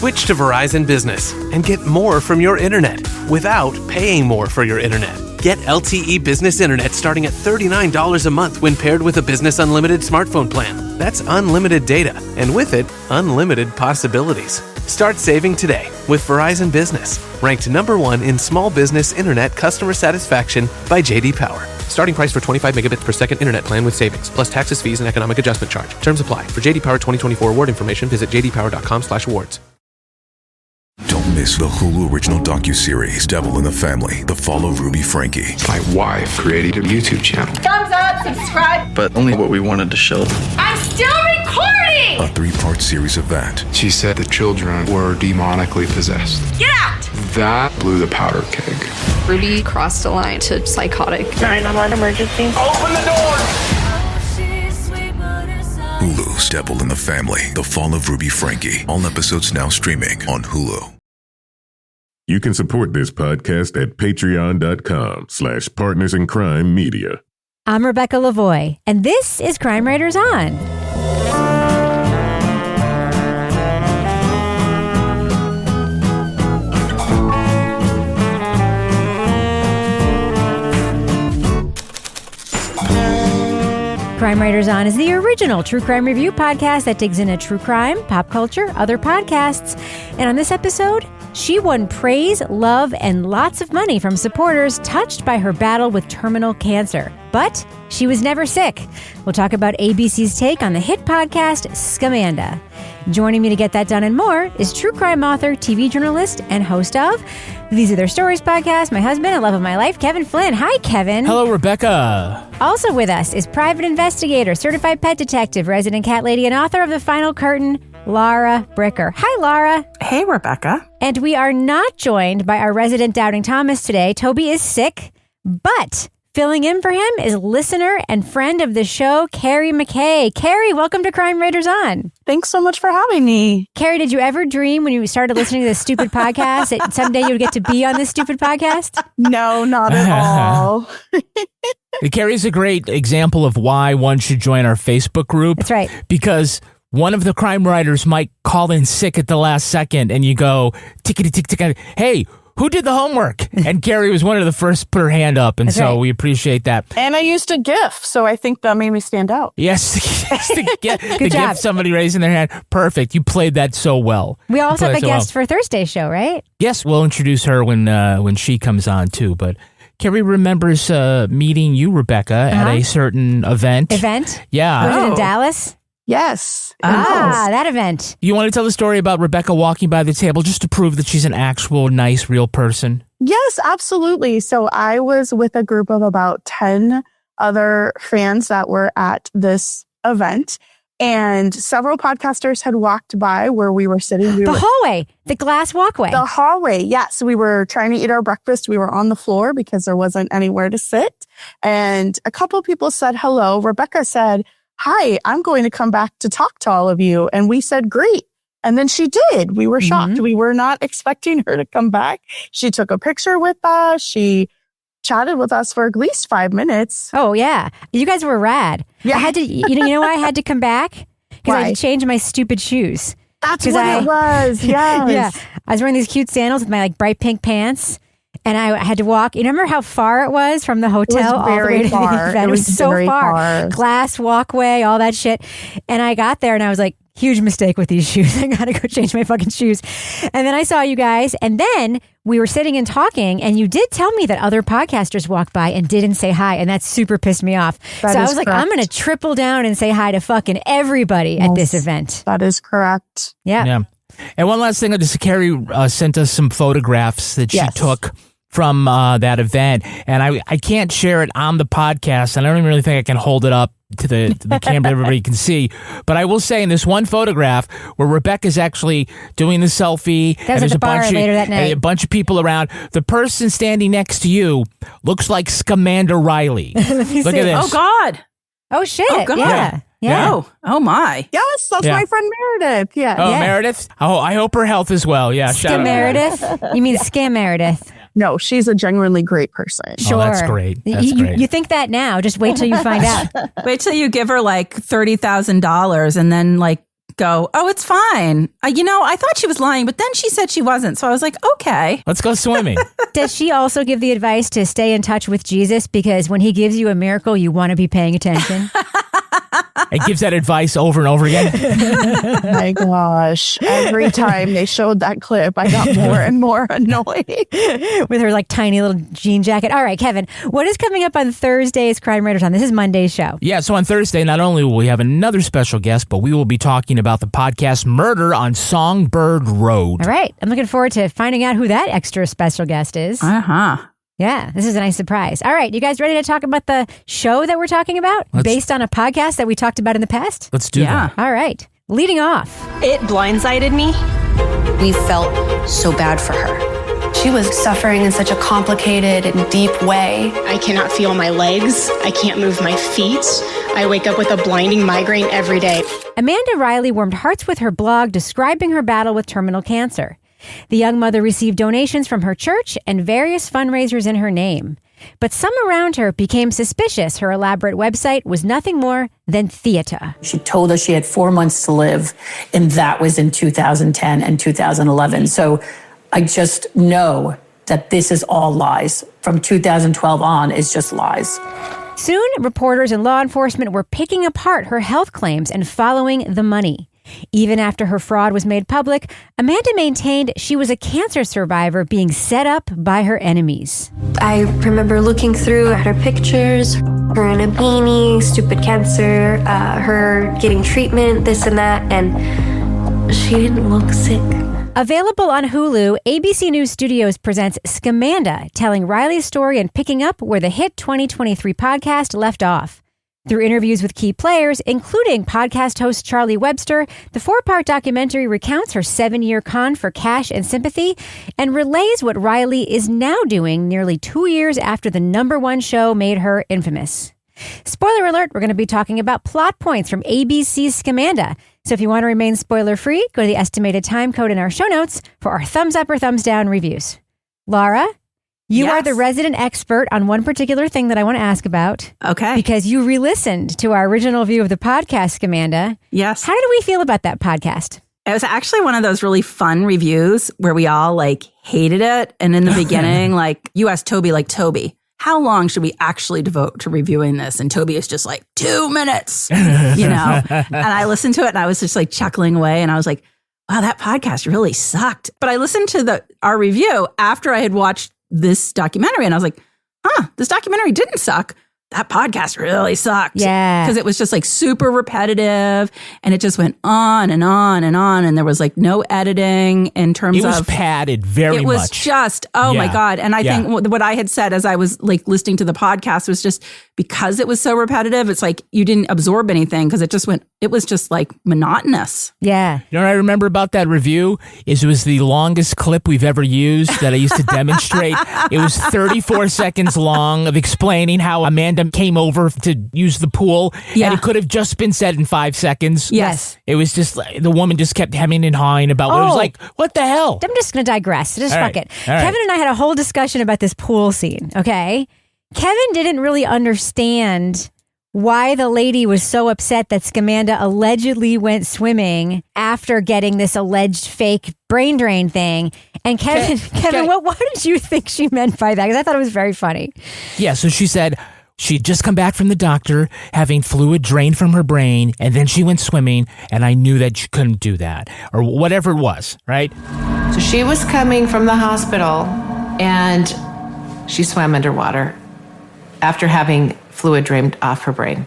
Switch to Verizon Business and get more from your internet without paying more for your internet. Get LTE Business Internet starting at $39 a month when paired with a Business Unlimited smartphone plan. That's unlimited data, and with it, unlimited possibilities. Start saving today with Verizon Business, ranked #1 in small business internet customer satisfaction by J.D. Power. Starting price for 25 megabits per second internet plan with savings, plus taxes, fees, and economic adjustment charge. Terms apply. For J.D. Power 2024 award information, visit jdpower.com/awards. Don't miss the Hulu original docuseries, Devil in the Family, The Fall of Ruby Frankie. My wife created a YouTube channel. Thumbs up, subscribe. But only what we wanted to show. I'm still recording! A 3-part series event. She said the children were demonically possessed. Get out! That blew the powder keg. Ruby crossed a line to psychotic. 911 emergency. Open the door! Hulu's Devil in the Family, The Fall of Ruby Frankie. All episodes now streaming on Hulu. You can support this podcast at patreon.com/partnersincrimemedia. I'm Rebecca Lavoie, and this is Crime Writers On. Crime Writers On is the original true crime review podcast that digs into true crime, pop culture, other podcasts. And on this episode, she won praise, love, and lots of money from supporters touched by her battle with terminal cancer. But she was never sick. We'll talk about ABC's take on the hit podcast, Scamanda. Joining me to get that done and more is true crime author, TV journalist, and host of These Are Their Stories podcast, my husband and love of my life, Kevin Flynn. Hi, Kevin. Hello, Rebecca. Also with us is private investigator, certified pet detective, resident cat lady, and author of The Final Curtain, Laura Bricker. Hi, Laura. Hey, Rebecca. And we are not joined by our resident Doubting Thomas today. Toby is sick, but filling in for him is listener and friend of the show, Carrie McKay. Carrie, welcome to Crime Writers On. Thanks so much for having me. Carrie, did you ever dream when you started listening to this stupid podcast that someday you would get to be on this stupid podcast? No, not at all. Carrie's a great example of why one should join our Facebook group. That's right. Because one of the crime writers might call in sick at the last second and you go, tickety tick tick, hey, who did the homework? And Carrie was one of the first to put her hand up, and so we appreciate that. And I used a GIF, so I think that made me stand out. Yes, the GIF, somebody raising their hand. Perfect. You played that so well. We also have a guest for Thursday's show, right? Yes, we'll introduce her when she comes on, too. But Carrie remembers meeting you, Rebecca, at a certain event. Yeah. Was it in Dallas? Yes. That event. You want to tell the story about Rebecca walking by the table just to prove that she's an actual, nice, real person? Yes, absolutely. So I was with a group of about 10 other fans that were at this event, and several podcasters had walked by where we were sitting. The hallway, the glass walkway. The hallway, yes. We were trying to eat our breakfast. We were on the floor because there wasn't anywhere to sit. And a couple of people said hello. Rebecca said, "Hi, I'm going to come back to talk to all of you." And we said, "Great." And then she did. We were shocked. We were not expecting her to come back. She took a picture with us. She chatted with us for at least 5 minutes. Oh, yeah. You guys were rad. Yeah. I had to, you know why I had to come back? Because I had to change my stupid shoes. That's what it was. Yes. Yeah. I was wearing these cute sandals with my bright pink pants. And I had to walk. You remember how far it was from the hotel? It was very far. It was so far. Glass walkway, all that shit. And I got there and I was like, huge mistake with these shoes. I got to go change my fucking shoes. And then I saw you guys. And then we were sitting and talking. And you did tell me that other podcasters walked by and didn't say hi. And that super pissed me off. So I was like, I'm going to triple down and say hi to fucking everybody at this event. That is correct. Yeah. And one last thing, Carrie sent us some photographs that she took from that event, and I can't share it on the podcast, and I don't even really think I can hold it up to the camera everybody can see, but I will say in this one photograph where Rebecca's actually doing the selfie, and there's a bunch of people around, the person standing next to you looks like Scamanda Reilly. Look at this. Oh, God. Oh, shit. Oh, God. Yeah. Oh my. Yes, that's my friend Meredith. Yeah. Oh, Meredith? Oh, I hope her health is well. Yeah. Scam Meredith? You mean Scam Meredith? No, she's a genuinely great person. Sure. Oh, that's great. You think that now. Just wait till you find out. Wait till you give her like $30,000 and then like go, oh, it's fine. I thought she was lying, but then she said she wasn't. So I was like, okay. Let's go swimming. Does she also give the advice to stay in touch with Jesus? Because when he gives you a miracle, you want to be paying attention. It gives that advice over and over again. My gosh. Every time they showed that clip, I got more and more annoyed. With her like tiny little jean jacket. All right, Kevin, what is coming up on Thursday's Crime Writers On? This is Monday's show. Yeah, so on Thursday, not only will we have another special guest, but we will be talking about the podcast Murder on Songbird Road. All right. I'm looking forward to finding out who that extra special guest is. Uh-huh. Yeah, this is a nice surprise. All right, you guys ready to talk about the show that we're talking about based on a podcast that we talked about in the past? Let's do that. All right, leading off. It blindsided me. We felt so bad for her. She was suffering in such a complicated and deep way. I cannot feel my legs. I can't move my feet. I wake up with a blinding migraine every day. Amanda Reilly warmed hearts with her blog describing her battle with terminal cancer. The young mother received donations from her church and various fundraisers in her name. But some around her became suspicious her elaborate website was nothing more than theater. She told us she had 4 months to live, and that was in 2010 and 2011. So I just know that this is all lies. From 2012 on, it's just lies. Soon, reporters and law enforcement were picking apart her health claims and following the money. Even after her fraud was made public, Amanda maintained she was a cancer survivor being set up by her enemies. I remember looking through at her pictures, her in a beanie, stupid cancer, her getting treatment, this and that, and she didn't look sick. Available on Hulu, ABC News Studios presents Scamanda, telling Reilly's story and picking up where the hit 2023 podcast left off. Through interviews with key players, including podcast host Charlie Webster, the 4-part documentary recounts her 7-year con for cash and sympathy and relays what Reilly is now doing nearly 2 years after the #1 show made her infamous. Spoiler alert, we're going to be talking about plot points from ABC's Scamanda. So if you want to remain spoiler-free, go to the estimated time code in our show notes for our thumbs up or thumbs down reviews. Laura? You are the resident expert on one particular thing that I want to ask about. Okay. Because you re-listened to our original view of the podcast, Scamanda. Yes. How did we feel about that podcast? It was actually one of those really fun reviews where we all hated it. And in the beginning, you asked Toby, Toby, how long should we actually devote to reviewing this? And Toby is just 2 minutes, And I listened to it and I was just chuckling away. And I was like, wow, that podcast really sucked. But I listened to our review after I had watched this documentary and I was like, this documentary didn't suck. That podcast really sucked. Yeah. Because it was just super repetitive and it just went on and on and on. And there was no editing in terms of. It was padded very much. It was just, my God. And I think what I had said as I was listening to the podcast was just because it was so repetitive, it's you didn't absorb anything because it was just monotonous. Yeah. You know what I remember about that review is it was the longest clip we've ever used that I used to demonstrate. It was 34 seconds long of explaining how Amanda came over to use the pool and it could have just been said in 5 seconds. Yes. It was just the woman just kept hemming and hawing about what it was what the hell? I'm just going to digress. Just fuck it. All right. Kevin and I had a whole discussion about this pool scene, okay? Kevin didn't really understand why the lady was so upset that Scamanda allegedly went swimming after getting this alleged fake brain drain thing. And Kevin, what did you think she meant by that? Because I thought it was very funny. Yeah, so she said she'd just come back from the doctor having fluid drained from her brain, and then she went swimming, and I knew that she couldn't do that, or whatever it was, right? So she was coming from the hospital, and she swam underwater after having fluid drained off her brain.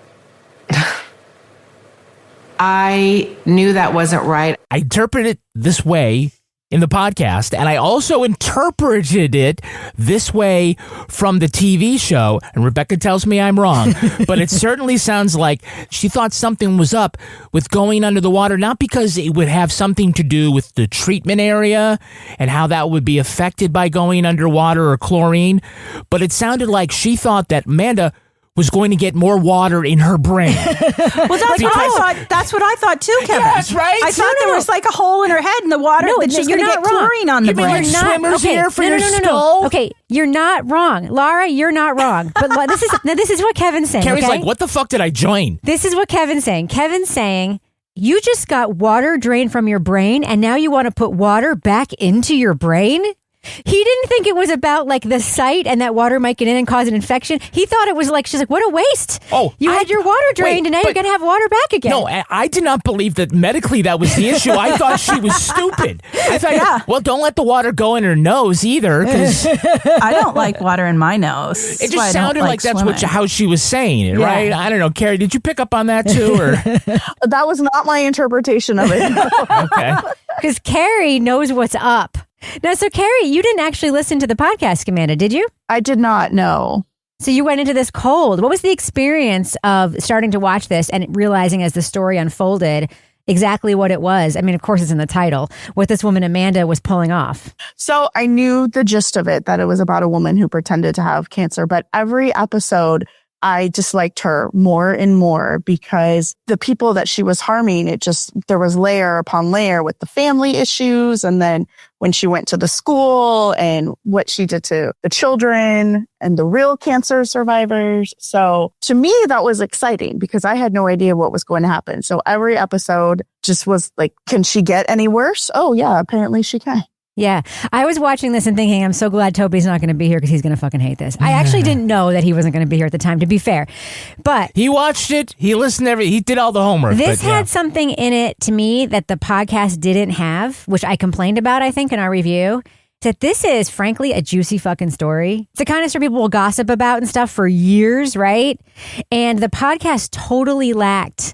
I knew that wasn't right. I interpreted it this way in the podcast, and I also interpreted it this way from the TV show, and Rebecca tells me I'm wrong, but it certainly sounds like she thought something was up with going under the water, not because it would have something to do with the treatment area and how that would be affected by going underwater or chlorine, but it sounded like she thought that Amanda was going to get more water in her brain. Well, that's what I thought. That's what I thought too, Kevin. Yes, right? I thought there was a hole in her head in the water that she's going to get chlorine on the brain. Swimmers here for your skull? Okay, you're not wrong. Laura, you're not wrong. But this is what Kevin's saying. Carrie's okay? what the fuck did I join? This is what Kevin's saying. Kevin's saying, you just got water drained from your brain and now you want to put water back into your brain? He didn't think it was about like the site and that water might get in and cause an infection. He thought it was like, she's like, what a waste. Oh, you had your water drained and now you're going to have water back again. No, I did not believe that medically that was the issue. I thought she was stupid. I thought, well, don't let the water go in her nose either, because I don't like water in my nose. It just sounded like that's how she was saying it, right? I don't know. Carrie, did you pick up on that too? Or that was not my interpretation of it. Okay. Because Carrie knows what's up. Now, so Carrie, you didn't actually listen to the podcast, Scamanda, did you? I did not, no. So you went into this cold. What was the experience of starting to watch this and realizing as the story unfolded exactly what it was? I mean, of course, it's in the title, what this woman, Amanda, was pulling off. So I knew the gist of it, that it was about a woman who pretended to have cancer. But every episode, I disliked her more and more because the people that she was harming, there was layer upon layer with the family issues. And then when she went to the school and what she did to the children and the real cancer survivors. So to me, that was exciting because I had no idea what was going to happen. So every episode just was like, can she get any worse? Oh yeah, apparently she can. Yeah. I was watching this and thinking, I'm so glad Toby's not going to be here because he's going to fucking hate this. I actually didn't know that he wasn't going to be here at the time, to be fair. But he watched it. He listened to he did all the homework. This had something in it to me that the podcast didn't have, which I complained about, I think, in our review. That this is, frankly, a juicy fucking story. It's the kind of story people will gossip about and stuff for years, right? And the podcast totally lacked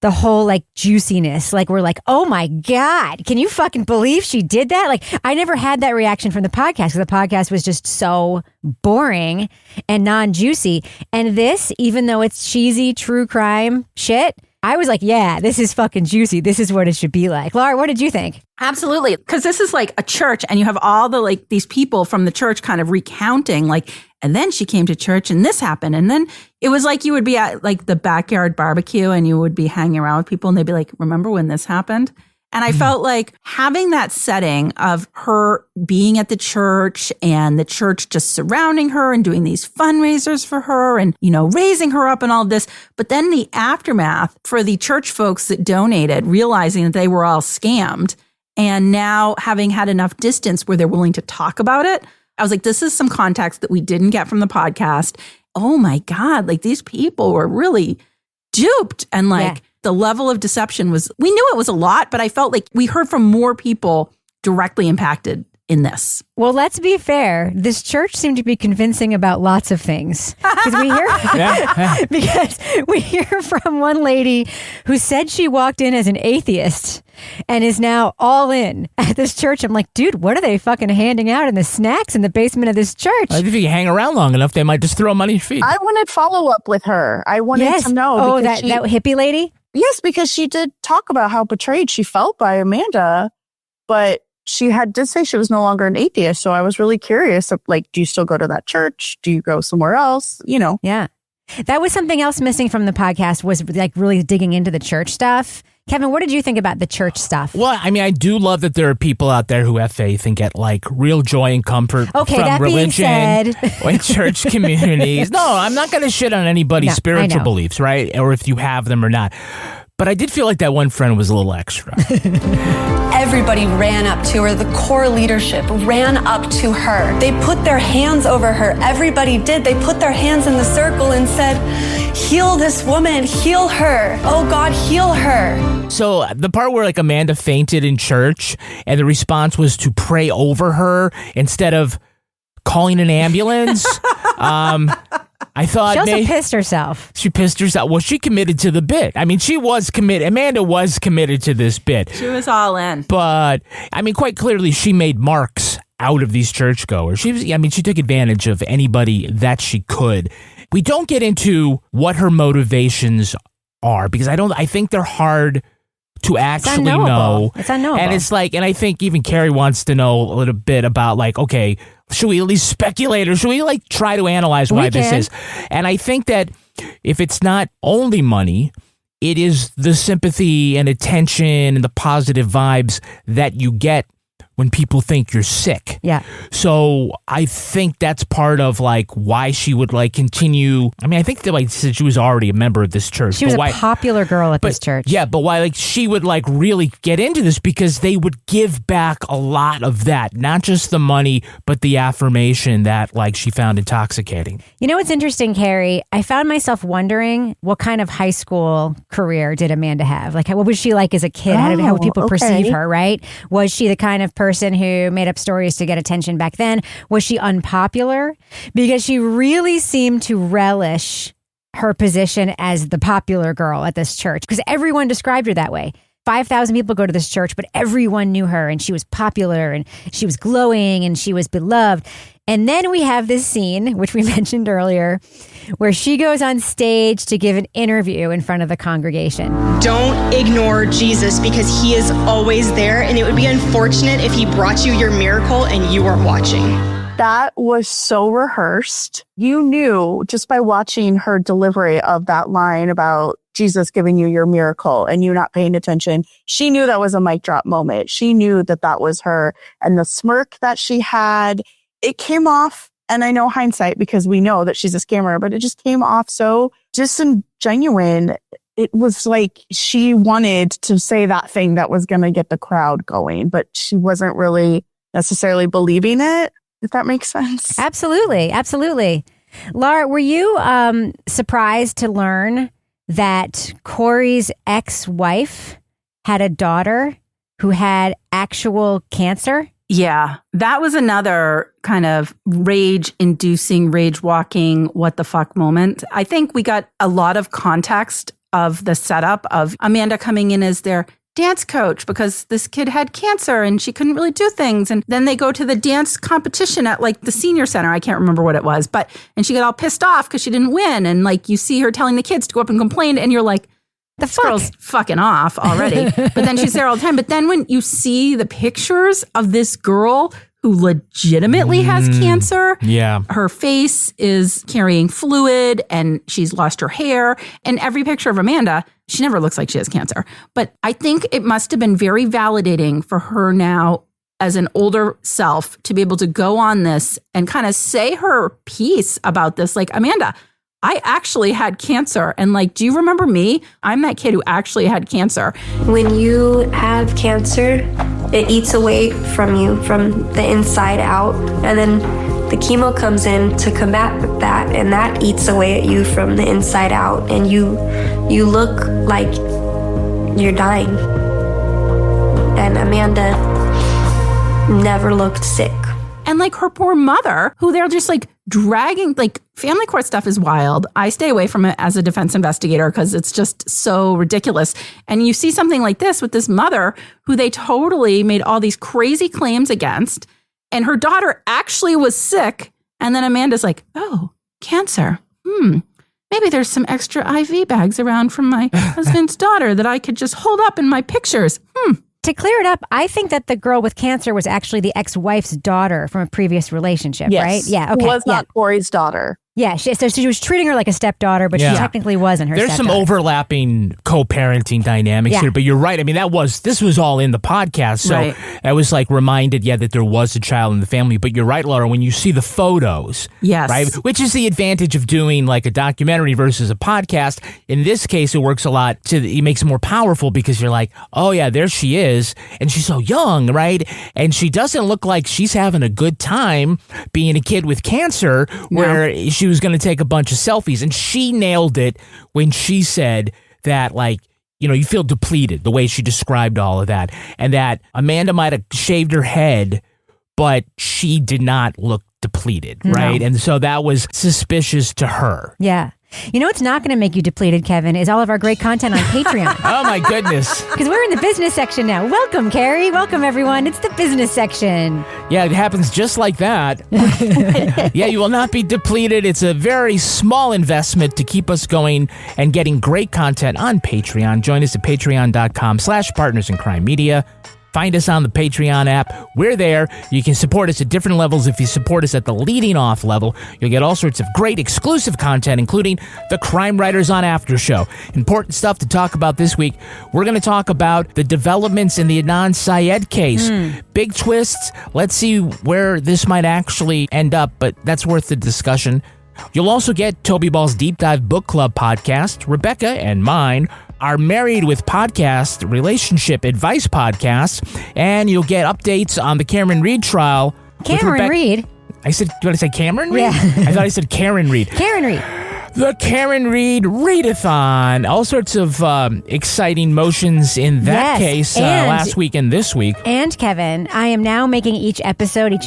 the whole like juiciness. Like we're like, oh my God, can you fucking believe she did that? Like I never had that reaction from the podcast because the podcast was just so boring and non-juicy. And this, even though it's cheesy true crime shit, I was like, yeah, this is fucking juicy. This is what it should be like. Laura, what did you think? Absolutely. Because this is like a church and you have all the like these people from the church kind of recounting like, and then she came to church and this happened. And then it was like you would be at like the backyard barbecue and you would be hanging around with people and they'd be like, remember when this happened? And I felt like having that setting of her being at the church and the church just surrounding her and doing these fundraisers for her and, you know, raising her up and all of this. But then the aftermath for the church folks that donated, realizing that they were all scammed and now having had enough distance where they're willing to talk about it. I was like, this is some context that we didn't get from the podcast. Oh my God, like these people were really duped and like, the level of deception was, we knew it was a lot, but I felt like we heard from more people directly impacted in this. Well, let's be fair. This church seemed to be convincing about lots of things. Because we hear from one lady who said she walked in as an atheist and is now all in at this church. I'm like, dude, what are they fucking handing out in the snacks in the basement of this church? I think if you hang around long enough, they might just throw money at your feet. I wanted follow-up with her. I wanted to know. Oh, that hippie lady? Yes, because she did talk about how betrayed she felt by Amanda, but she did say she was no longer an atheist. So I was really curious, like, do you still go to that church? Do you go somewhere else? You know? Yeah. That was something else missing from the podcast was like really digging into the church stuff. Kevin, what did you think about the church stuff? Well, I mean, I do love that there are people out there who have faith and get like real joy and comfort from that religion being said. and church communities. No, I'm not going to shit on anybody's spiritual beliefs, right? Or if you have them or not. But I did feel like that one friend was a little extra. Everybody ran up to her. The core leadership ran up to her. They put their hands over her. Everybody did. They put their hands in the circle and said, heal this woman, heal her. Oh God, heal her. So the part where like Amanda fainted in church and the response was to pray over her instead of calling an ambulance. I thought she also pissed herself. She pissed herself. Well, she committed to the bit. I mean, she was committed. Amanda was committed to this bit. She was all in. But I mean, quite clearly, she made marks out of these churchgoers. She took advantage of anybody that she could. We don't get into what her motivations are because I think they're hard to actually know. It's unknowable. And it's like, and I think even Carrie wants to know a little bit about like, okay, should we at least speculate or should we like try to analyze why this is? And I think that if it's not only money, it is the sympathy and attention and the positive vibes that you get when people think you're sick. Yeah. So I think that's part of like why she would like continue. I mean, I think that like she was already a member of this church. She was a popular girl at this church. Yeah, but why like she would like really get into this because they would give back a lot of that, not just the money, but the affirmation that like she found intoxicating. You know what's interesting, Carrie? I found myself wondering what kind of high school career did Amanda have? Like, what was she like as a kid? How would people perceive her, right? Was she the kind of person who made up stories to get attention back then? Was she unpopular? Because she really seemed to relish her position as the popular girl at this church because everyone described her that way. 5,000 people go to this church, but everyone knew her and she was popular and she was glowing and she was beloved. And then we have this scene, which we mentioned earlier, where she goes on stage to give an interview in front of the congregation. Don't ignore Jesus because he is always there, and it would be unfortunate if he brought you your miracle and you weren't watching. That was so rehearsed. You knew just by watching her delivery of that line about Jesus giving you your miracle and you not paying attention. She knew that was a mic drop moment. She knew that that was her. And the smirk that she had, it came off, and I know hindsight because we know that she's a scammer, but it just came off so just genuine. It was like she wanted to say that thing that was going to get the crowd going, but she wasn't really necessarily believing it, if that makes sense. Absolutely. Absolutely. Laura, were you surprised to learn that Corey's ex-wife had a daughter who had actual cancer? Yeah, that was another kind of rage-inducing, rage-walking, what the fuck moment. I think we got a lot of context of the setup of Amanda coming in as their dance coach because this kid had cancer and she couldn't really do things. And then they go to the dance competition at like the senior center. I can't remember what it was, and she got all pissed off because she didn't win. And like you see her telling the kids to go up and complain and you're like, this girl's fucking off already. But then she's there all the time. But then when you see the pictures of this girl who legitimately has cancer, her face is carrying fluid and she's lost her hair. And every picture of Amanda, she never looks like she has cancer. But I think it must have been very validating for her now as an older self to be able to go on this and kind of say her piece about this. Like, Amanda, I actually had cancer. And like, do you remember me? I'm that kid who actually had cancer. When you have cancer, it eats away from you from the inside out. And then the chemo comes in to combat that. And that eats away at you from the inside out. And you look like you're dying. And Amanda never looked sick. And like her poor mother, who they're just like dragging, like family court stuff is wild. I stay away from it as a defense investigator because it's just so ridiculous. And you see something like this with this mother who they totally made all these crazy claims against. And her daughter actually was sick. And then Amanda's like, oh, cancer. Maybe there's some extra IV bags around from my husband's daughter that I could just hold up in my pictures. To clear it up, I think that the girl with cancer was actually the ex-wife's daughter from a previous relationship, right? Yeah, okay. Who was not Corey's daughter. Yeah, so she was treating her like a stepdaughter, but she technically wasn't her stepdaughter. There's some overlapping co-parenting dynamics here, but you're right. I mean, this was all in the podcast, so I was like reminded, that there was a child in the family. But you're right, Laura, when you see the photos, right, which is the advantage of doing like a documentary versus a podcast. In this case, it works a lot. It makes it more powerful because you're like, oh yeah, there she is, and she's so young, right? And she doesn't look like she's having a good time being a kid with cancer, where she was going to take a bunch of selfies. And she nailed it when she said that, like, you feel depleted, the way she described all of that. And that Amanda might have shaved her head, but she did not look depleted, right? And so that was suspicious to her. Yeah. You know what's not going to make you depleted, Kevin, is all of our great content on Patreon. Oh, my goodness. Because we're in the business section now. Welcome, Carrie. Welcome, everyone. It's the business section. Yeah, it happens just like that. Yeah, you will not be depleted. It's a very small investment to keep us going and getting great content on Patreon. Join us at patreon.com/partnersincrimemedia. Find us on the Patreon app. We're there. You can support us at different levels. If you support us at the leading off level, you'll get all sorts of great exclusive content, including the Crime Writers on After Show. Important stuff to talk about this week. We're going to talk about the developments in the Adnan Syed case. Big twists. Let's see where this might actually end up, but that's worth the discussion. You'll also get Toby Ball's Deep Dive Book Club podcast. Rebecca and mine are Married with Podcast relationship advice podcasts, and you'll get updates on the Cameron Reed trial. Cameron Reed? I said, you want to say Cameron Reed? Yeah. I thought I said Karen Reed. Karen Reed. The Karen Reed Readathon. All sorts of exciting motions in that case last week and this week. And Kevin, I am now making each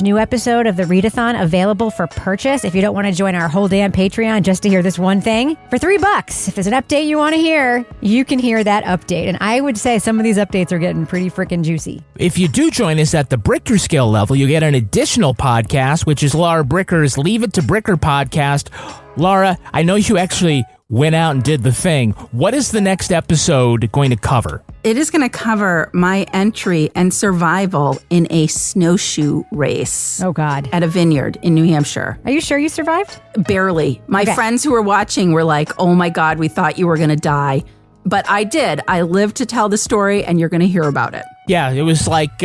new episode of the Readathon available for purchase. If you don't want to join our whole damn Patreon just to hear this one thing, for $3. If there's an update you want to hear, you can hear that update. And I would say some of these updates are getting pretty freaking juicy. If you do join us at the Bricker scale level, you get an additional podcast, which is Laura Bricker's Leave It to Bricker podcast. Laura, I know you actually went out and did the thing. What is the next episode going to cover? It is going to cover my entry and survival in a snowshoe race. Oh, God. At a vineyard in New Hampshire. Are you sure you survived? Barely. My friends who were watching were like, oh my God, we thought you were going to die. But I did. I lived to tell the story, and you're going to hear about it. Yeah, it was like...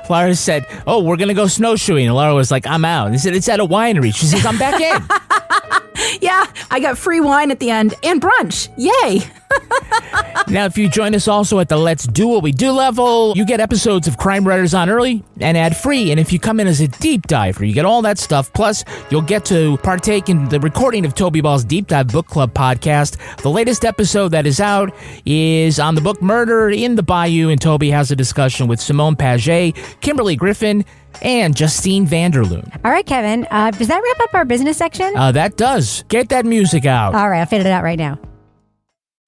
Laura said, oh, we're going to go snowshoeing. And Laura was like, I'm out. And they said, it's at a winery. She says, I'm back in. Yeah, I got free wine at the end and brunch. Yay. Now, if you join us also at the Let's Do What We Do level, you get episodes of Crime Writers on early and ad-free. And if you come in as a deep diver, you get all that stuff. Plus, you'll get to partake in the recording of Toby Ball's Deep Dive Book Club podcast. The latest episode that is out is on the book Murder in the Bayou, and Toby has a discussion with Simone Paget, Kimberly Griffin, and Justine Vanderloon. All right, Kevin, does that wrap up our business section? That does. Get that music out. All right, I'll fade it out right now.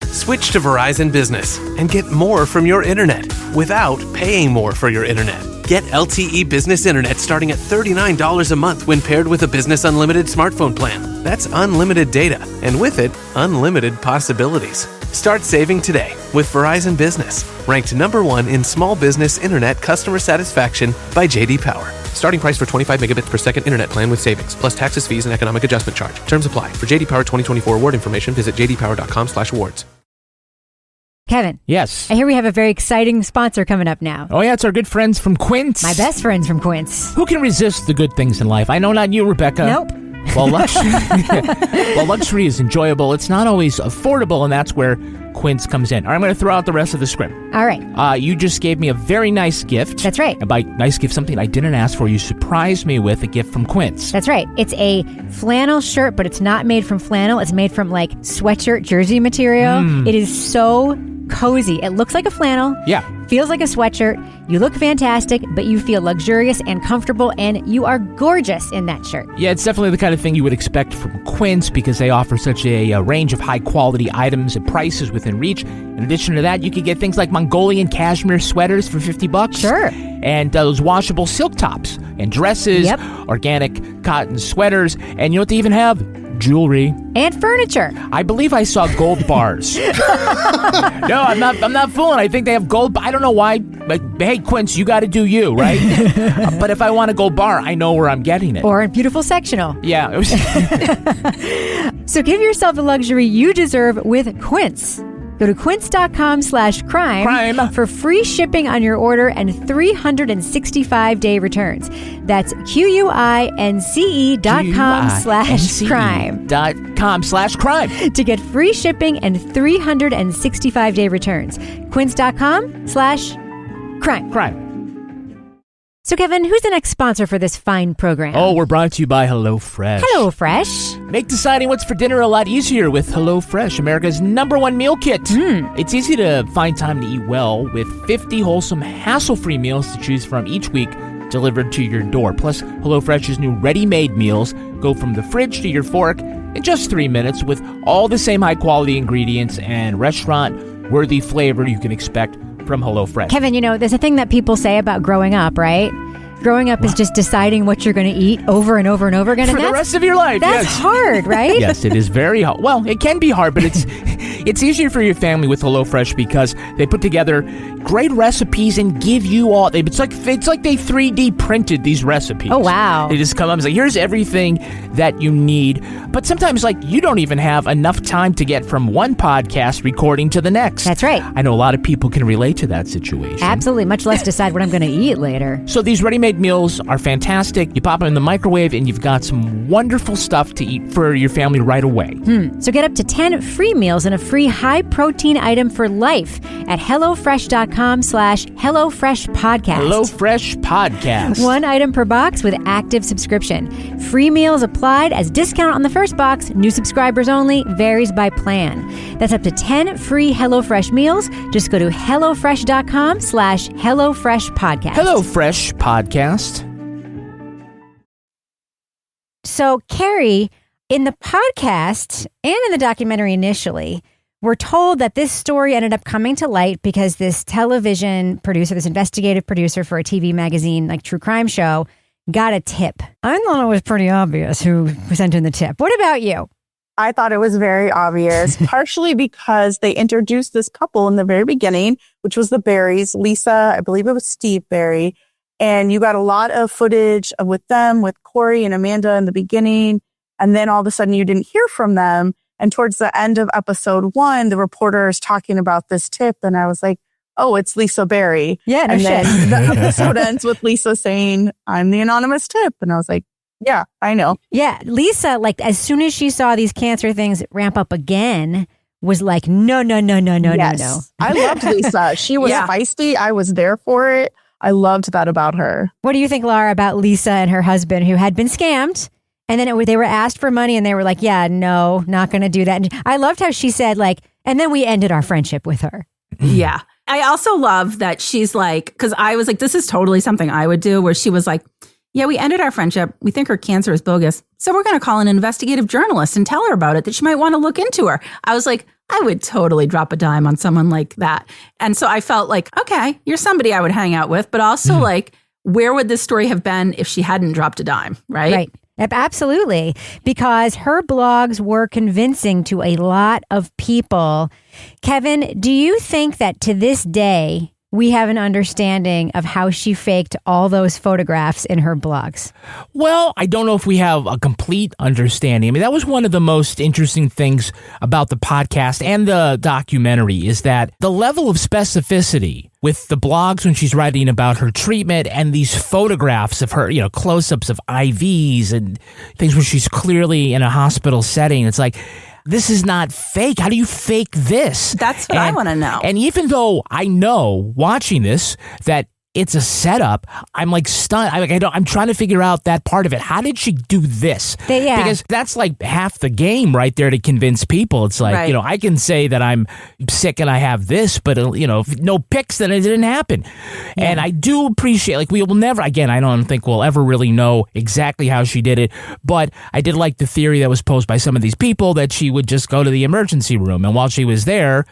Switch to Verizon Business and get more from your internet without paying more for your internet. Get LTE Business Internet starting at $39 a month when paired with a Business Unlimited smartphone plan. That's unlimited data, and with it, unlimited possibilities. Start saving today with Verizon Business, ranked #1 in small business internet customer satisfaction by J.D. Power. Starting price for 25 megabits per second internet plan with savings, plus taxes, fees, and economic adjustment charge. Terms apply. For J.D. Power 2024 award information, visit jdpower.com/awards. Kevin. Yes. I hear we have a very exciting sponsor coming up now. Oh, yeah, it's our good friends from Quince. My best friends from Quince. Who can resist the good things in life? I know not you, Rebecca. Nope. Well, luxury is enjoyable. It's not always affordable, and that's where Quince comes in. All right, I'm going to throw out the rest of the script. All right. You just gave me a very nice gift. That's right. And by nice gift, something I didn't ask for. You surprised me with a gift from Quince. That's right. It's a flannel shirt, but it's not made from flannel. It's made from like sweatshirt jersey material. It is so cozy. It looks like a flannel. Yeah. Feels like a sweatshirt. You look fantastic, but you feel luxurious and comfortable, and you are gorgeous in that shirt. Yeah, it's definitely the kind of thing you would expect from Quince because they offer such a range of high-quality items at prices within reach. In addition to that, you could get things like Mongolian cashmere sweaters for $50. Sure. And those washable silk tops and dresses, organic cotton sweaters, and you know what they even have? Jewelry. And furniture. I believe I saw gold bars. No, I'm not fooling. I think they have gold. I don't know why. But hey, Quince, you got to do you, right? But if I want a gold bar, I know where I'm getting it. Or a beautiful sectional. Yeah. So give yourself the luxury you deserve with Quince. Go to quince.com/crime for free shipping on your order and 365-day returns. That's QUINCE.com/crime. to get free shipping and 365-day returns. Quince.com/crime. So, Kevin, who's the next sponsor for this fine program? Oh, we're brought to you by HelloFresh. HelloFresh. Make deciding what's for dinner a lot easier with HelloFresh, America's #1 meal kit. It's easy to find time to eat well with 50 wholesome, hassle-free meals to choose from each week delivered to your door. Plus, HelloFresh's new ready-made meals go from the fridge to your fork in just 3 minutes with all the same high-quality ingredients and restaurant-worthy flavor you can expect from HelloFresh. Kevin, you know, there's a thing that people say about growing up, right? Growing up is just deciding what you're going to eat over and over and over again. For the rest of your life, That's hard, right? Yes, it is very hard. Well, it can be hard, but it's It's easier for your family with HelloFresh because they put together great recipes and give you all. It's like they 3D printed these recipes. Oh, wow. They just come up and say, here's everything that you need. But sometimes, like, you don't even have enough time to get from one podcast recording to the next. That's right. I know a lot of people can relate to that situation. Absolutely, much less decide what I'm going to eat later. So these ready-made meals are fantastic. You pop them in the microwave and you've got some wonderful stuff to eat for your family right away. So get up to 10 free meals and a free high-protein item for life at HelloFresh.com/HelloFreshPodcast. HelloFresh Podcast. 1 item per box with active subscription. Free meals applied as discount on the first box. New subscribers only. Varies by plan. That's up to 10 free HelloFresh meals. Just go to HelloFresh.com/HelloFreshPodcast. HelloFresh Podcast. So, Carrie, in the podcast and in the documentary initially, we're told that this story ended up coming to light because this television producer, this investigative producer for a TV magazine, like true crime show, got a tip. I thought it was pretty obvious who sent in the tip. What about you? I thought it was very obvious, partially because they introduced this couple in the very beginning, which was the Barrys, Lisa, I believe it was Steve Barry. And you got a lot of footage with them, with Corey and Amanda in the beginning. And then all of a sudden you didn't hear from them. And towards the end of episode 1, the reporter is talking about this tip. And I was like, oh, it's Lisa Barry. Yeah, no and shit. then the episode ends with Lisa saying, I'm the anonymous tip. And I was like, yeah, I know. Yeah, Lisa, like as soon as she saw these cancer things ramp up again, was like, no. Yes. I loved Lisa. She was feisty. I was there for it. I loved that about her. What do you think, Laura, about Lisa and her husband who had been scammed? And then they were asked for money and they were like, yeah, no, not going to do that. And I loved how she said, like, and then we ended our friendship with her. Yeah. I also love that she's like, because I was like, this is totally something I would do, where she was like, yeah, we ended our friendship. We think her cancer is bogus. So we're going to call an investigative journalist and tell her about it, that she might want to look into her. I was like, I would totally drop a dime on someone like that. And so I felt like, okay, you're somebody I would hang out with, but also like, where would this story have been if she hadn't dropped a dime, right? Right. Absolutely. Because her blogs were convincing to a lot of people. Kevin, do you think that to this day, we have an understanding of how she faked all those photographs in her blogs? Well, I don't know if we have a complete understanding. I mean, that was one of the most interesting things about the podcast and the documentary, is that the level of specificity with the blogs when she's writing about her treatment and these photographs of her, you know, close-ups of IVs and things where she's clearly in a hospital setting. It's like, this is not fake. How do you fake this? That's what I want to know. And even though I know, watching this, that it's a setup, I'm like stunned. I'm trying to figure out that part of it. How did she do this? Because that's like half the game right there to convince people. It's like, you know, I can say that I'm sick and I have this, but, you know, if no pics, then it didn't happen. Yeah. And I do appreciate, like, we will never, again, I don't think we'll ever really know exactly how she did it, but I did like the theory that was posed by some of these people that she would just go to the emergency room, and while she was there,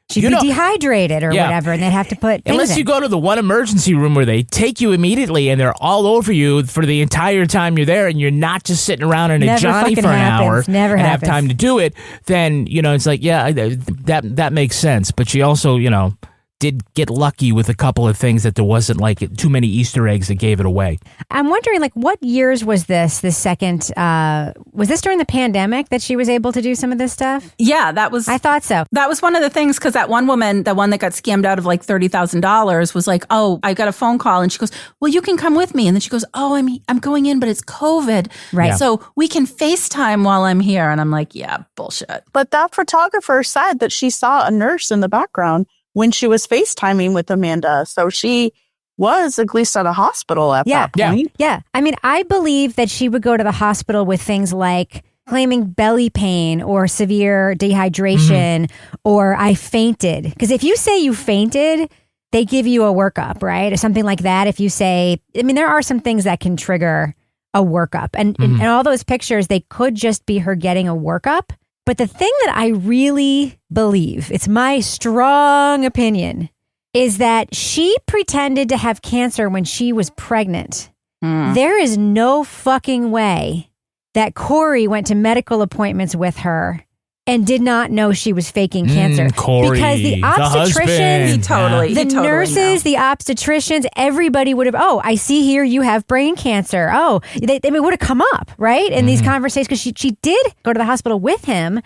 she'd be dehydrated or whatever, and they'd have to put things unless you go to the one emergency room where they take you immediately and they're all over you for the entire time you're there, and you're not just sitting around in a Johnny for an hour and have time to do it, then, you know, it's like, yeah, that makes sense. But she also, you know, did get lucky with a couple of things that there wasn't like too many Easter eggs that gave it away. I'm wondering, like, what years was this second, was this during the pandemic that she was able to do some of this stuff? Yeah, that was. I thought so. That was one of the things, because that one woman, the one that got scammed out of like $30,000, was like, oh, I got a phone call, and she goes, well, you can come with me. And then she goes, oh, I'm going in, but it's COVID. Right. So we can FaceTime while I'm here. And I'm like, yeah, bullshit. But that photographer said that she saw a nurse in the background when she was FaceTiming with Amanda. So she was at least at a hospital at that point. Yeah. I mean, I believe that she would go to the hospital with things like claiming belly pain or severe dehydration or I fainted. Because if you say you fainted, they give you a workup, right? Or something like that. If you say, I mean, there are some things that can trigger a workup. And in all those pictures, they could just be her getting a workup. But the thing that I really believe, it's my strong opinion, is that she pretended to have cancer when she was pregnant. There is no fucking way that Corey went to medical appointments with her and did not know she was faking cancer. Corey, because the obstetricians, the nurses, the obstetricians, everybody would have, I see here you have brain cancer. Oh, they would have come up, right? In these conversations, because she did go to the hospital with him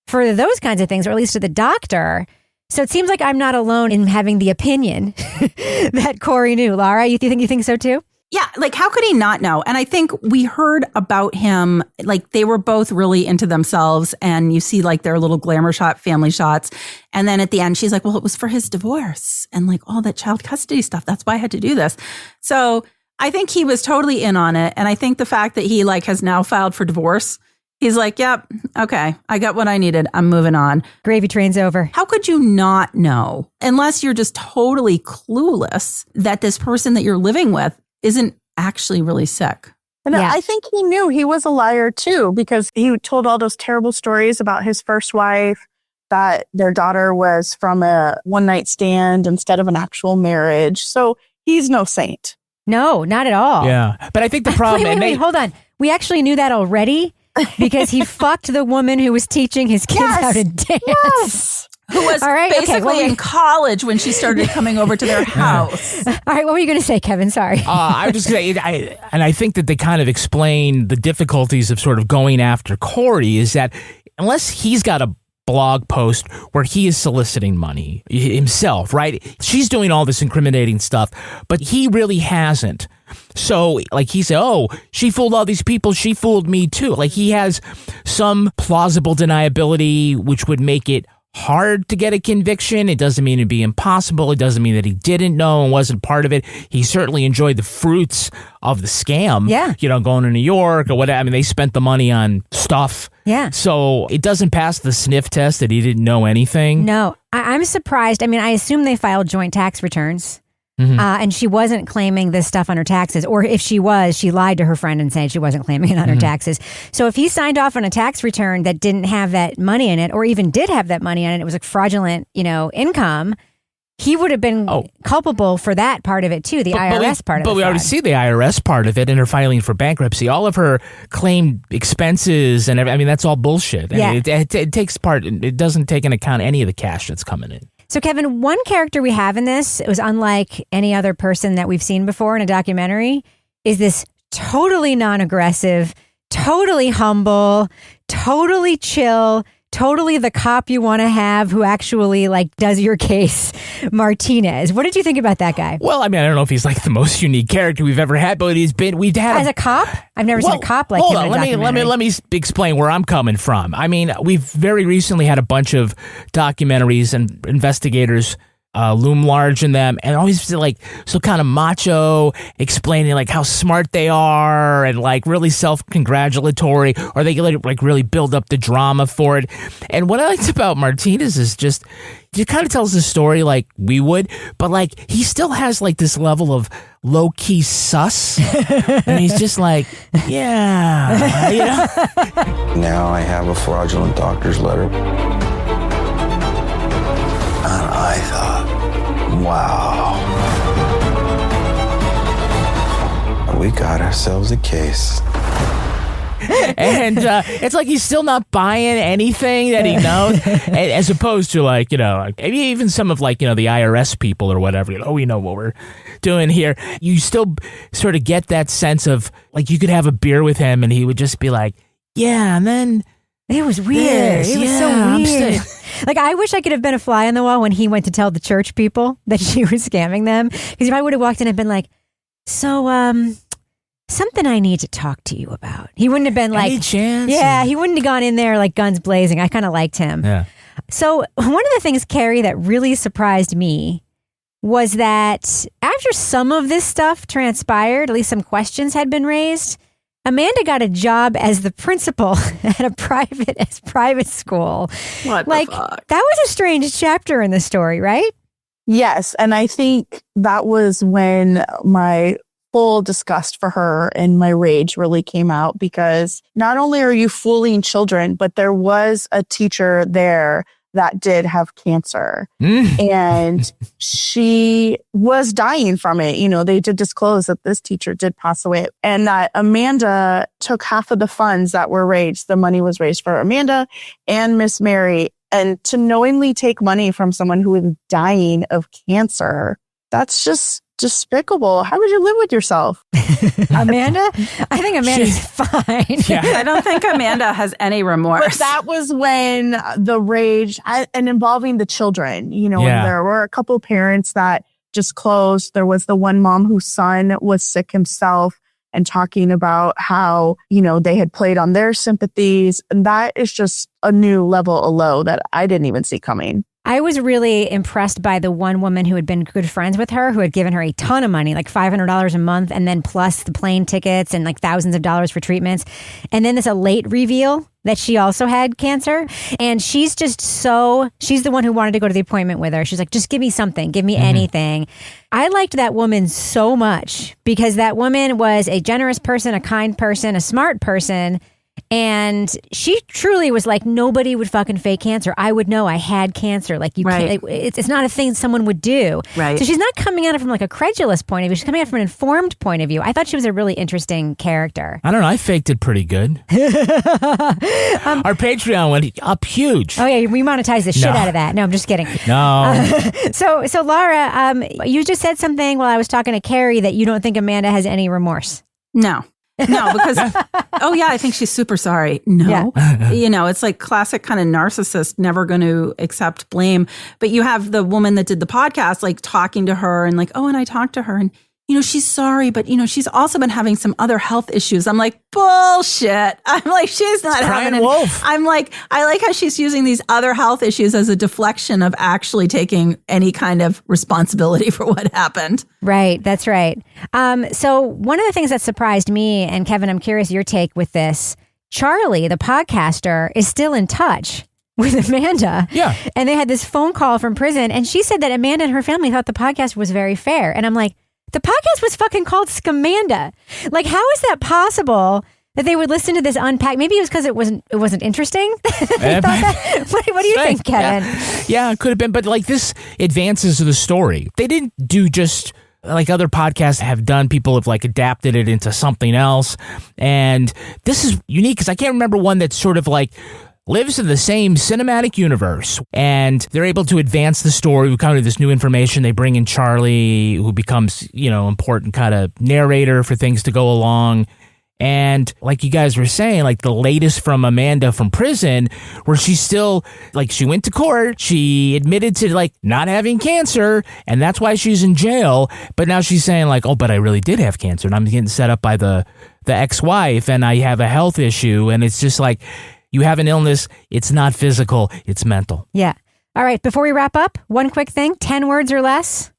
for those kinds of things, or at least to the doctor. So it seems like I'm not alone in having the opinion that Corey knew. Laura, you think so too? Yeah, like how could he not know? And I think we heard about him, like they were both really into themselves, and you see like their little glamour shot, family shots. And then at the end, she's like, well, it was for his divorce and like all that child custody stuff. That's why I had to do this. So I think he was totally in on it. And I think the fact that he like has now filed for divorce, he's like, yep, okay, I got what I needed. I'm moving on. Gravy train's over. How could you not know, unless you're just totally clueless, that this person that you're living with isn't actually really sick? And I think he knew he was a liar too, because he told all those terrible stories about his first wife, that their daughter was from a one-night stand instead of an actual marriage. So he's no saint. No, not at all. Yeah. But I think the problem... Wait, hold on. We actually knew that already because he fucked the woman who was teaching his kids how to dance. Yes. Who was basically in college when she started coming over to their house. All right, what were you going to say, Kevin? Sorry. I was just going to say, and I think that they kind of explain the difficulties of sort of going after Corey is that unless he's got a blog post where he is soliciting money himself, right? She's doing all this incriminating stuff, but he really hasn't. So, like, he said, oh, she fooled all these people. She fooled me, too. Like, he has some plausible deniability, which would make it hard to get a conviction. It doesn't mean it'd be impossible. It doesn't mean that he didn't know and wasn't part of it. He certainly enjoyed the fruits of the scam. Yeah. You know, going to New York or whatever. I mean, they spent the money on stuff. Yeah. So it doesn't pass the sniff test that he didn't know anything. No, I'm surprised. I mean, I assume they filed joint tax returns. And she wasn't claiming this stuff on her taxes. Or if she was, she lied to her friend and said she wasn't claiming it on her taxes. So if he signed off on a tax return that didn't have that money in it, or even did have that money in it, it was a fraudulent, income, he would have been culpable for that part of it too, the IRS part of it. But we already see the IRS part of it in her filing for bankruptcy. All of her claimed expenses and I mean, that's all bullshit. Yeah. I mean, it takes part, it doesn't take into account any of the cash that's coming in. So, Kevin, one character we have in this, it was unlike any other person that we've seen before in a documentary, is this totally non-aggressive, totally humble, totally chill, totally the cop you want to have who actually like does your case, Martinez. What did you think about that guy? Well, I mean, I don't know if he's like the most unique character we've ever had, but we've had as a cop. I've never seen a cop like him. Hold on, let me explain where I'm coming from. I mean, we've very recently had a bunch of documentaries and investigators loom large in them, and always like so kind of macho, explaining like how smart they are and like really self-congratulatory, or they like really build up the drama for it. And what I liked about Martinez is just he kind of tells the story like we would, but like he still has like this level of low-key sus, and he's just like, yeah, you know. Now I have a fraudulent doctor's letter. And I thought, wow, we got ourselves a case. And it's like he's still not buying anything that he knows, as opposed to like, maybe even some of like, the IRS people or whatever, we know what we're doing here. You still sort of get that sense of like you could have a beer with him and he would just be like, yeah, and then it was weird. It was so weird. Like, I wish I could have been a fly on the wall when he went to tell the church people that she was scamming them. Because if I would have walked in and been like, so, something I need to talk to you about. He wouldn't have been like, any chance? Yeah, he wouldn't have gone in there like guns blazing. I kind of liked him. Yeah. So one of the things, Carrie, that really surprised me was that after some of this stuff transpired, at least some questions had been raised, Amanda got a job as the principal at a private school. What the fuck? That was a strange chapter in the story, right? Yes. And I think that was when my full disgust for her and my rage really came out, because not only are you fooling children, but there was a teacher there that did have cancer. And she was dying from it. You know, they did disclose that this teacher did pass away and that Amanda took half of the funds that were raised. The money was raised for Amanda and Miss Mary. And to knowingly take money from someone who is dying of cancer, that's just despicable. How would you live with yourself? Amanda? I think Amanda's fine. Yeah. I don't think Amanda has any remorse. But that was when the rage and involving the children, you know, and there were a couple of parents that just closed. There was the one mom whose son was sick himself and talking about how, you know, they had played on their sympathies. And that is just a new level of low that I didn't even see coming. I was really impressed by the one woman who had been good friends with her, who had given her a ton of money, like $500 a month, and then plus the plane tickets and like thousands of dollars for treatments. And then there's a late reveal that she also had cancer. And she's she's the one who wanted to go to the appointment with her. She's like, just give me something, give me anything. I liked that woman so much because that woman was a generous person, a kind person, a smart person. And she truly was like, nobody would fucking fake cancer. I would know I had cancer. Like you can't, it's not a thing someone would do. Right. So she's not coming at it from like a credulous point of view. She's coming at it from an informed point of view. I thought she was a really interesting character. I don't know. I faked it pretty good. Our Patreon went up huge. Oh yeah, we monetized the shit out of that. No, I'm just kidding. No. So Laura, you just said something while I was talking to Carrie that you don't think Amanda has any remorse. No, because, I think she's super sorry. No, you know, it's like classic kind of narcissist, never going to accept blame. But you have the woman that did the podcast, like talking to her and like, and I talked to her and, you know, she's sorry, but, you know, she's also been having some other health issues. I'm like, bullshit. I'm like, she's not having it. Wolf. I'm like, I like how she's using these other health issues as a deflection of actually taking any kind of responsibility for what happened. Right. That's right. So one of the things that surprised me, and Kevin, I'm curious your take with this, Charlie, the podcaster, is still in touch with Amanda. Yeah. And they had this phone call from prison, and she said that Amanda and her family thought the podcast was very fair. And I'm like, the podcast was fucking called Scamanda. Like, how is that possible that they would listen to this unpack? Maybe it was because it wasn't interesting. What do you think, Kevin? Yeah, it could have been. But like this advances the story. They didn't do just like other podcasts have done. People have like adapted it into something else. And this is unique because I can't remember one that's sort of like lives in the same cinematic universe, and they're able to advance the story. We come to this new information. They bring in Charlie, who becomes, you know, important kind of narrator for things to go along. And like you guys were saying, like the latest from Amanda from prison, where she's still like, she went to court, she admitted to like not having cancer, and that's why she's in jail. But now she's saying like, oh, but I really did have cancer, and I'm getting set up by the ex-wife, and I have a health issue. And it's just like, you have an illness, it's not physical, it's mental. Yeah. All right, before we wrap up, one quick thing, 10 words or less.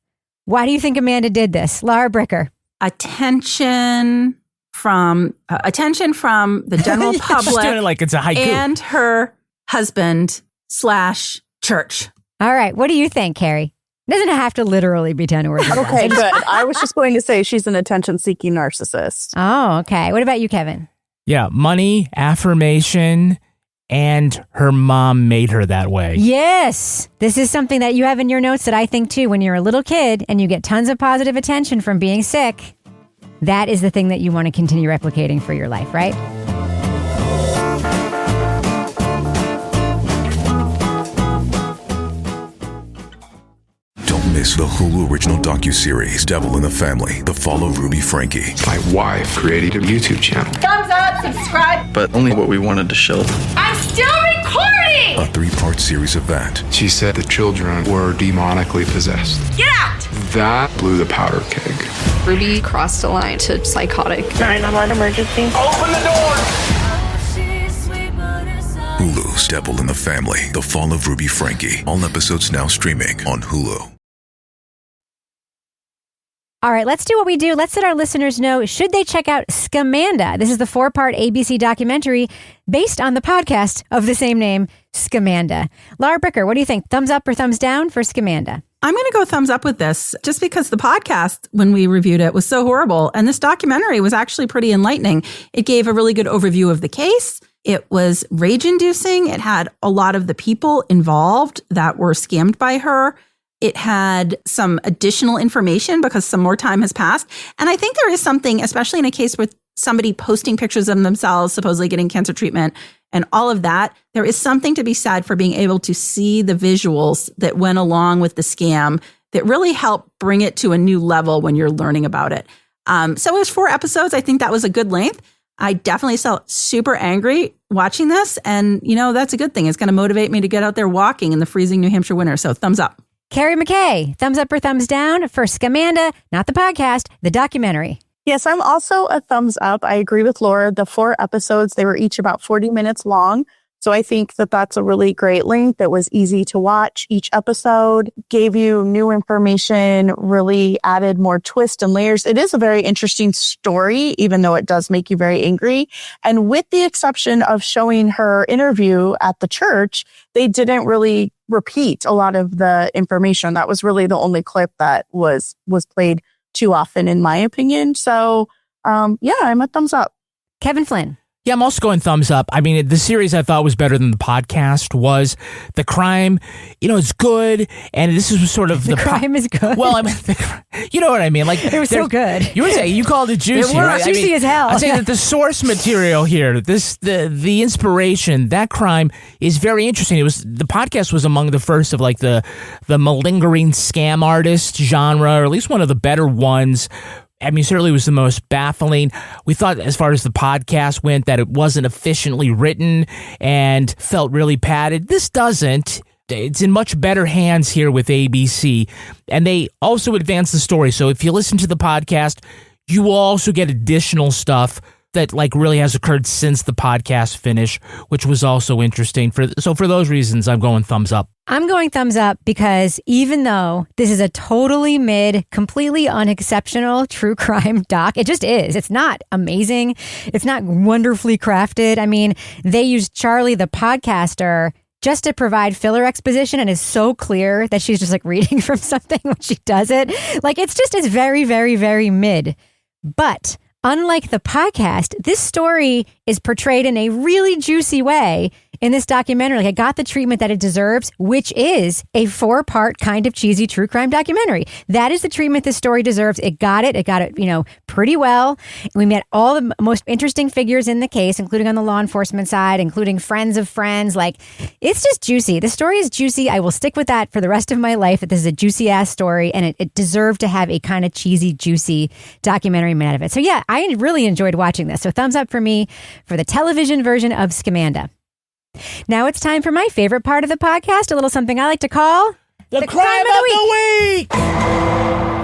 Why do you think Amanda did this? Laura Bricker. Attention from the general public. She's doing it like it's a haiku. And her husband / church. All right, what do you think, Carrie? It doesn't have to literally be 10 words. Okay, good. I was just going to say she's an attention-seeking narcissist. Oh, okay. What about you, Kevin? Yeah, money, affirmation, and her mom made her that way. Yes. This is something that you have in your notes that I think too. When you're a little kid and you get tons of positive attention from being sick, that is the thing that you want to continue replicating for your life, right? Miss the Hulu original docuseries Devil in the Family, The Fall of Ruby Frankie. My wife created a YouTube channel. Thumbs up, subscribe. But only what we wanted to show. I'm still recording! A 3-part series of that. She said the children were demonically possessed. Get out! That blew the powder keg. Ruby crossed a line to psychotic. 911 emergency. Open the door! Hulu's Devil in the Family, The Fall of Ruby Frankie. All episodes now streaming on Hulu. All right, let's do what we do. Let's let our listeners know, should they check out Scamanda? This is the 4-part ABC documentary based on the podcast of the same name, Scamanda. Laura Bricker, what do you think? Thumbs up or thumbs down for Scamanda? I'm going to go thumbs up with this, just because the podcast, when we reviewed it, was so horrible. And this documentary was actually pretty enlightening. It gave a really good overview of the case. It was rage-inducing. It had a lot of the people involved that were scammed by her. It had some additional information because some more time has passed. And I think there is something, especially in a case with somebody posting pictures of themselves, supposedly getting cancer treatment and all of that, there is something to be said for being able to see the visuals that went along with the scam that really help bring it to a new level when you're learning about it. So it was 4 episodes. I think that was a good length. I definitely felt super angry watching this. And, that's a good thing. It's going to motivate me to get out there walking in the freezing New Hampshire winter. So thumbs up. Carrie McKay, thumbs up or thumbs down for Scamanda, not the podcast, the documentary. Yes, I'm also a thumbs up. I agree with Laura. The 4 episodes, they were each about 40 minutes long. So I think that that's a really great length. That was easy to watch. Each episode gave you new information, really added more twists and layers. It is a very interesting story, even though it does make you very angry. And with the exception of showing her interview at the church, they didn't really repeat a lot of the information. That was really the only clip that was played too often, in my opinion. So, I'm a thumbs up. Kevin Flynn. Yeah, I'm also going thumbs up. I mean, the series I thought was better than the podcast was The Crime. It's good. And this is sort of the crime is good. Well, I mean, you know what I mean? Like, it was so good. You would say you called it juicy, right? Juicy as hell. I'd say that the source material here, the inspiration, that crime is very interesting. The podcast was among the first of like the malingering scam artist genre, or at least one of the better ones. I mean, certainly was the most baffling. We thought, as far as the podcast went, that it wasn't efficiently written and felt really padded. This doesn't. It's in much better hands here with ABC. And they also advance the story. So if you listen to the podcast, you will also get additional stuff that really has occurred since the podcast finish, which was also interesting. So for those reasons, I'm going thumbs up. I'm going thumbs up because even though this is a totally completely unexceptional true crime doc, it just is. It's not amazing. It's not wonderfully crafted. I mean, they used Charlie the podcaster just to provide filler exposition, and it's so clear that she's just reading from something when she does it. It's very, very, very mid. But unlike the podcast, this story is portrayed in a really juicy way in this documentary. It got the treatment that it deserves, which is a 4-part kind of cheesy true crime documentary. That is the treatment this story deserves. It got it, pretty well. We met all the most interesting figures in the case, including on the law enforcement side, including friends of friends. It's just juicy. The story is juicy. I will stick with that for the rest of my life, that this is a juicy ass story, and it deserved to have a kind of cheesy, juicy documentary made out of it. So yeah, I really enjoyed watching this. So thumbs up for me for the television version of Scamanda. Now it's time for my favorite part of the podcast, a little something I like to call the crime of the week.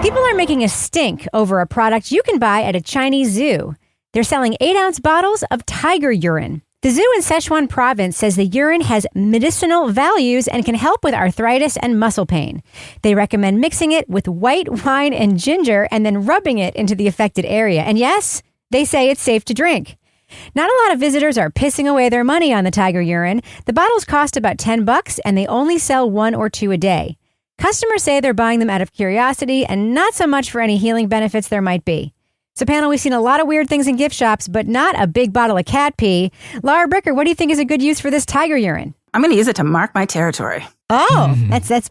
People are making a stink over a product you can buy at a Chinese zoo. They're selling 8-ounce bottles of tiger urine. The zoo in Sichuan province says the urine has medicinal values and can help with arthritis and muscle pain. They recommend mixing it with white wine and ginger and then rubbing it into the affected area. And yes, they say it's safe to drink. Not a lot of visitors are pissing away their money on the tiger urine. The bottles cost about $10 and they only sell 1 or 2 a day. Customers say they're buying them out of curiosity and not so much for any healing benefits there might be. So, panel, we've seen a lot of weird things in gift shops, but not a big bottle of cat pee. Laura Bricker, what do you think is a good use for this tiger urine? I'm going to use it to mark my territory. Oh, that's very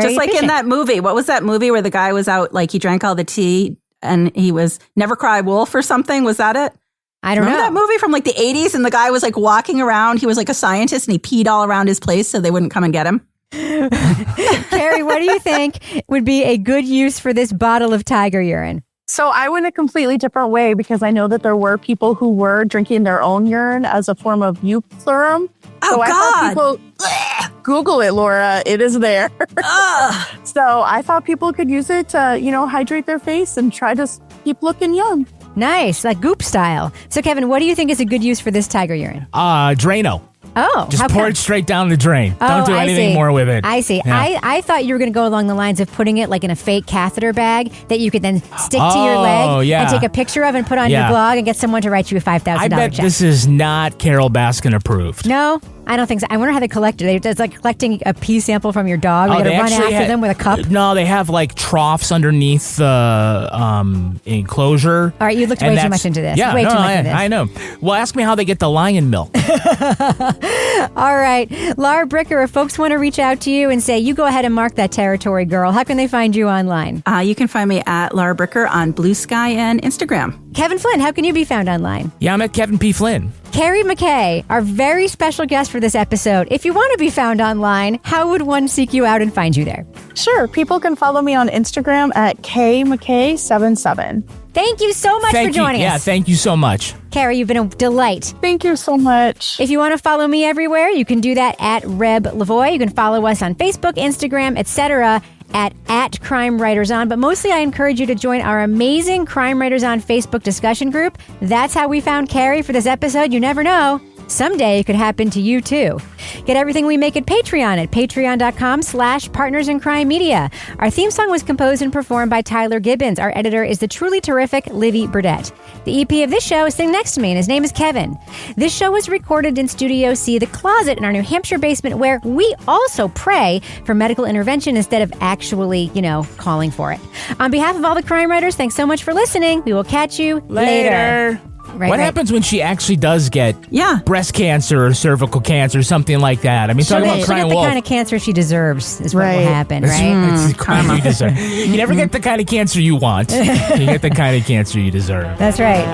just like efficient. in that movie. What was that movie where the guy was out, he drank all the tea and he was Never Cry Wolf or something? Was that it? I don't know. Remember that movie from the 80s and the guy was walking around. He was a scientist and he peed all around his place so they wouldn't come and get him. Carrie, what do you think would be a good use for this bottle of tiger urine? So I went a completely different way because I know that there were people who were drinking their own urine as a form of youth serum. Oh, so God. I thought people, Google it, Laura. It is there. So I thought people could use it to, hydrate their face and try to keep looking young. Nice, like Goop style. So, Kevin, what do you think is a good use for this tiger urine? Drano. Oh, just pour it straight down the drain. Don't do anything more with it. I see. Yeah. I thought you were going to go along the lines of putting it in a fake catheter bag that you could then stick to your leg and take a picture of and put on your blog and get someone to write you a $5,000 check. I bet this is not Carol Baskin approved. No, I don't think so. I wonder how they collect it. It's like collecting a pee sample from your dog. You got to run after them with a cup. No, they have troughs underneath the enclosure. All right, you looked way too much into this. Yeah, way too much into this. I know. Well, ask me how they get the lion milk. All right. Laura Bricker, if folks want to reach out to you and say, you go ahead and mark that territory, girl, how can they find you online? You can find me at Laura Bricker on Blue Sky and Instagram. Kevin Flynn, how can you be found online? Yeah, I'm at Kevin P. Flynn. Carrie McKay, our very special guest for this episode. If you want to be found online, how would one seek you out and find you there? Sure. People can follow me on Instagram at KMcKay77. Thank you so much for joining us. Yeah, thank you so much. Carrie, you've been a delight. Thank you so much. If you want to follow me everywhere, you can do that at Reb Lavoie. You can follow us on Facebook, Instagram, etc. at Crime Writers On. But mostly I encourage you to join our amazing Crime Writers On Facebook discussion group. That's how we found Carrie for this episode. You never know. Someday it could happen to you too. Get everything we make at Patreon at patreon.com/partnersincrimemedia. Our theme song was composed and performed by Tyler Gibbons. Our editor is the truly terrific Livy Burdett. The EP of this show is sitting next to me, and his name is Kevin. This show was recorded in Studio C, the closet in our New Hampshire basement, where we also pray for medical intervention instead of actually, calling for it. On behalf of all the crime writers, thanks so much for listening. We will catch you later. What happens when she actually does get breast cancer or cervical cancer, something like that? I mean, talking about crying wolf. She'll get the kind of cancer she deserves is what will happen, right? It's the karma you deserve. You never get the kind of cancer you want. You get the kind of cancer you deserve. That's right.